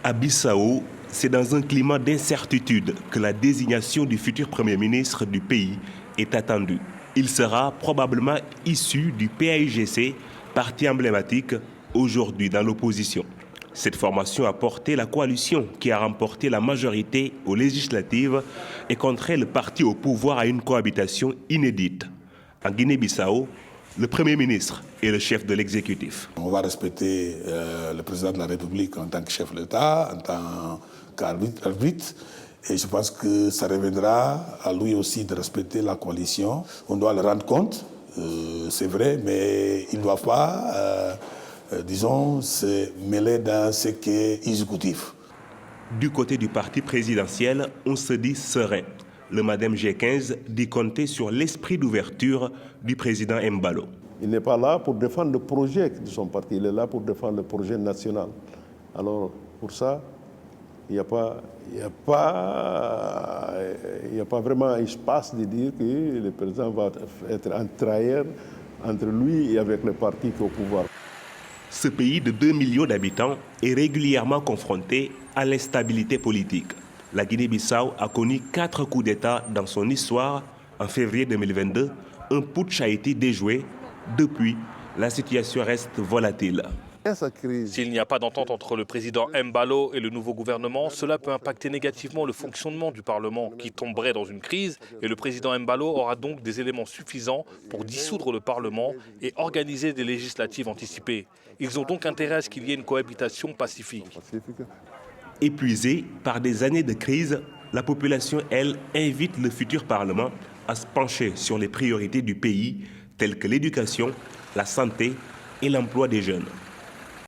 À Bissau, c'est dans un climat d'incertitude que la désignation du futur Premier ministre du pays est attendue. Il sera probablement issu du PAIGC, parti emblématique, aujourd'hui dans l'opposition. Cette formation a porté la coalition qui a remporté la majorité aux législatives et contraint le parti au pouvoir à une cohabitation inédite. En Guinée-Bissau, le Premier ministre est le chef de l'exécutif. On va respecter le président de la République en tant que chef de l'État, en tant qu'arbitre. Et je pense que ça reviendra à lui aussi de respecter la coalition. On doit le rendre compte, c'est vrai, mais il ne doit pas, disons, se mêler dans ce qui est exécutif. Du côté du parti présidentiel, on se dit serein. Le Madem G15 dit compter sur l'esprit d'ouverture du président Embalo. Il n'est pas là pour défendre le projet de son parti, il est là pour défendre le projet national. Alors, pour ça, il n'y a pas vraiment espace de dire que le président va être un trahir entre lui et avec le parti qui est au pouvoir. Ce pays de 2 millions d'habitants est régulièrement confronté à l'instabilité politique. La Guinée-Bissau a connu 4 coups d'État dans son histoire. En février 2022, un putsch a été déjoué. Depuis, la situation reste volatile. S'il n'y a pas d'entente entre le président Embalo et le nouveau gouvernement, cela peut impacter négativement le fonctionnement du Parlement qui tomberait dans une crise et le président Embalo aura donc des éléments suffisants pour dissoudre le Parlement et organiser des législatives anticipées. Ils ont donc intérêt à ce qu'il y ait une cohabitation pacifique. Épuisée par des années de crise, la population, elle, invite le futur Parlement à se pencher sur les priorités du pays, telles que l'éducation, la santé et l'emploi des jeunes.